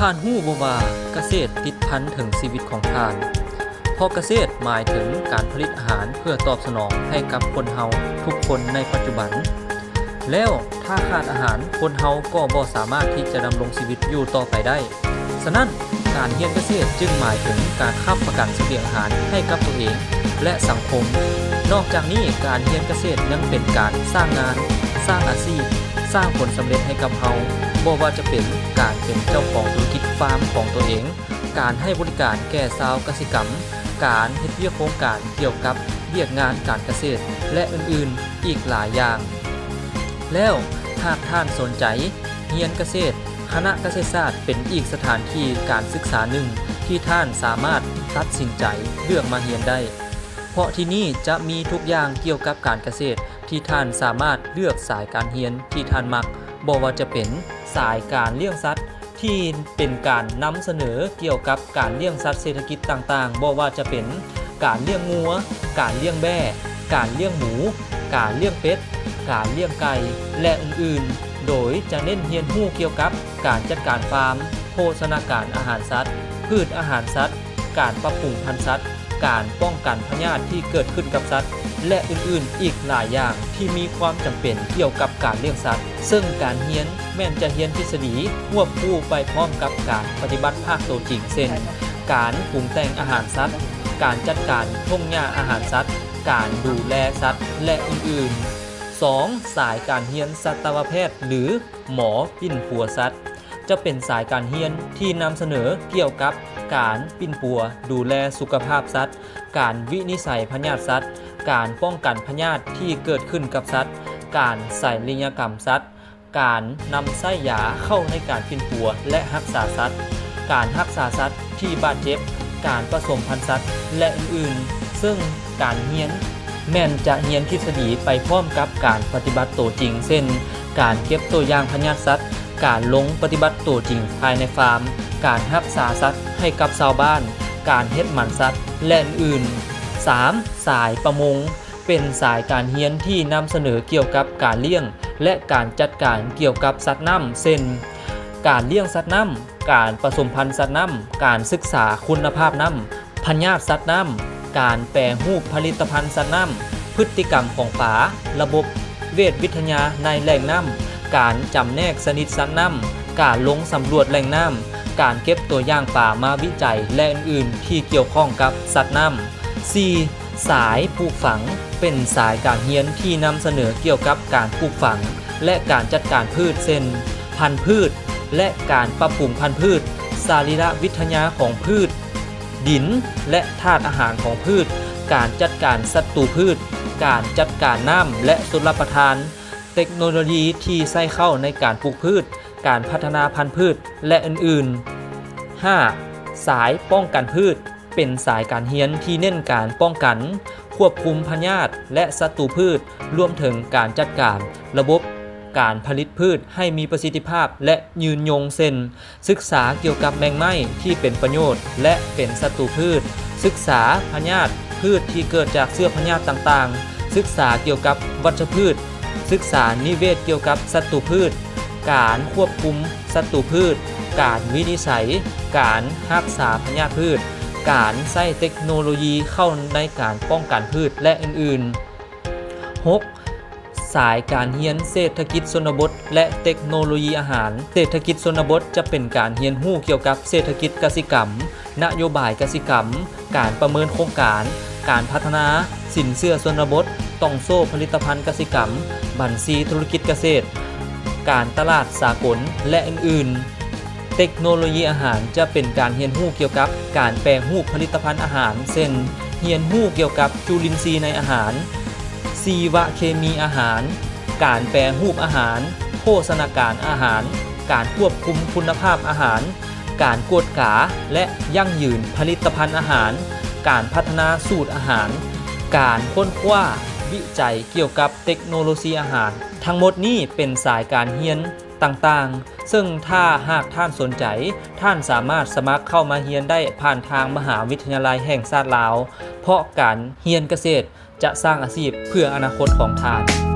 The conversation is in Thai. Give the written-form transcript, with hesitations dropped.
ท่านฮู้บ่ว่าเกษตรติดพันถึงชีวิตของท่านเพราะเกษตรหมายถึงการผลิตอาหารเพื่อตอบสนองให้กับคนเฮาทุกคนในปัจจุบันแล้วถ้าขาดอาหารคนเฮาก็บ่สามารถที่จะดำรงชีวิตอยู่ต่อไปได้ฉะนั้นการเรียนเกษตรจึงหมายถึงการค้ำประกันเสบียงอาหารให้กับตัวเองและสังคมนอกจากนี้การเรียนเกษตรยังเป็นการสร้างงานสร้างอาชีพสร้างผลสำเร็จให้กับเฮาบ่ว่าจะเป็นการเป็นเจ้าของธุรกิจฟาร์มของตัวเองการให้บริการแก่ชาวเกษตรกรรมการเฮ็ดเวียกโครงการเกี่ยวกับเวียกงานการเกษตรและอื่นๆอีกหลายอย่างแล้วหากท่านสนใจเรียนเกษตรคณะเกษตรศาสตร์เป็นอีกสถานที่การศึกษาหนึ่งที่ท่านสามารถตัดสินใจเลือกมาเรียนได้เพราะที่นี่จะมีทุกอย่างเกี่ยวกับการเกษตรที่ท่านสามารถเลือกสายการเรียนที่ท่านมักบ่ว่าจะเป็นสายการเลี้ยงสัตว์ที่เป็นการนำเสนอเกี่ยวกับการเลี้ยงสัตว์เศรษฐกิจต่างๆบ่ว่าจะเป็นการเลี้ยงงัวการเลี้ยงแบะการเลี้ยงหมูการเลี้ยงเป็ดการเลี้ยงไก่และอื่นๆโดยจะเน้นเรียนรู้เกี่ยวกับการจัดการฟาร์มโภชนาการอาหารสัตว์พืชอาหารสัตว์การปรับปรุงพันธุ์สัตว์การป้องกันพยาธิที่เกิดขึ้นกับสัตว์และอื่นๆอีกหลายอย่างที่มีความจำเป็นเกี่ยวกับการเลี้ยงสัตว์ซึ่งการเรียนแม้นจะเรียนทฤษฎีควบคู่ไปพร้อมกับการปฏิบัติภาคตัวจริงเช่นการปรุงแต่งอาหารสัตว์การจัดการทุ่งหญ้าอาหารสัตว์การดูแลสัตว์และอื่นๆ 2. สายการเรียนสัตวแพทย์หรือหมอปิ้นปัวสัตว์จะเป็นสายการเรียนที่นำเสนอเกี่ยวกับการปิ้นปัวดูแลสุขภาพสัตว์การวินิจฉัยพยาธิสัตว์การป้องกันพยาธิที่เกิดขึ้นกับสัตว์การศัลยกรรมสัตว์การนำไส้ยาเข้าในการปิ้นปัวและรักษาสัตว์การรักษาสัตว์ที่บาดเจ็บการผสมพันธุ์สัตว์และอื่นๆซึ่งการเรียนแม้นจะเรียนทฤษฎีไปพร้อมกับการปฏิบัติตัวจริงเช่นการเก็บตัวอย่างพยาธิสัตว์การลงปฏิบัติตัวจริงภายในฟาร์มการรักษาสัตว์ให้กับชาวบ้านการเฮ็ดหมันสัตว์และอื่นๆ 3. สายประมงเป็นสายการเรียนที่นำเสนอเกี่ยวกับการเลี้ยงและการจัดการเกี่ยวกับสัตว์น้ำเช่นการเลี้ยงสัตว์น้ำการผสมพันธุ์สัตว์น้ำการศึกษาคุณภาพน้ำพยาธิสัตว์น้ำการแปรรูปผลิตภัณฑ์สัตว์น้ำพฤติกรรมของปลาระบบเวชวิทยาในแหล่งน้ำการจำแนกชนิดสัตว์น้ำการลงสำรวจแหล่งน้ำการเก็บตัวอย่างปลามาวิจัยและอื่นๆที่เกี่ยวข้องกับสัตว์น้ำ 4. สายปลูกฝังเป็นสายการเรียนที่นำเสนอเกี่ยวกับการปลูกฝังและการจัดการพืชเช่นพันธุ์พืชและการปรับปรุงพันธุ์พืชสรีรวิทยาของพืชดินและธาตุอาหารของพืชการจัดการศัตรูพืชการจัดการน้ำและชลประทานเทคโนโลยีที่ใส่เข้าในการปลูกพืชการพัฒนาพันธุ์พืชและอื่นๆ 5. สายป้องกันพืชเป็นสายการเรียนที่เน้นการป้องกันควบคุมพยาธิและศัตรูพืชรวมถึงการจัดการระบบการผลิตพืชให้มีประสิทธิภาพและยืนยงเช่นศึกษาเกี่ยวกับแมงไม้ที่เป็นประโยชน์และเป็นศัตรูพืชศึกษาพยาธิพืชที่เกิดจากเชื้อพยาธิต่างๆศึกษาเกี่ยวกับวัชพืชศึกษานิเวศเกี่ยวกับศัตรูพืชการควบคุมศัตรูพืชการวินิจฉัยการรักษาพยาธิพืชการใช้เทคโนโลยีเข้าในการป้องกันพืชและอื่นๆ 6. สายการเรียนเศรษฐกิจชนบทและเทคโนโลยีอาหารเศรษฐกิจชนบทจะเป็นการเรียนรู้เกี่ยวกับเศรษฐกิจกสิกรรมนโยบายกสิกรรมการประเมินโครงการการพัฒนาสินเชื่อชนบทต้องโซ่ผลิตภัณฑ์กสิกรรมบัญชีธุรกิจเกษตรการตลาดสากลและอื่นๆเทคโนโลยีอาหารจะเป็นการเรียนรู้เกี่ยวกับการแปรรูปผลิตภัณฑ์อาหารเช่นเรียนรู้เกี่ยวกับจุลินทรีย์ในอาหารชีวเคมีอาหารการแปรรูปอาหารโภชนาการอาหารการควบคุมคุณภาพอาหารการกวดกาและยั่งยืนผลิตภัณฑ์อาหารการพัฒนาสูตรอาหารการค้นคว้าวิจัยเกี่ยวกับเทคโนโลยีอาหารทั้งหมดนี้เป็นสายการเรียนต่างๆซึ่งถ้าหากท่านสนใจท่านสามารถสมัครเข้ามาเรียนได้ผ่านทางมหาวิทยาลัยแห่งชาติลาวเพราะการเรียนเกษตรจะสร้างอาชีพเพื่ออนาคตของท่าน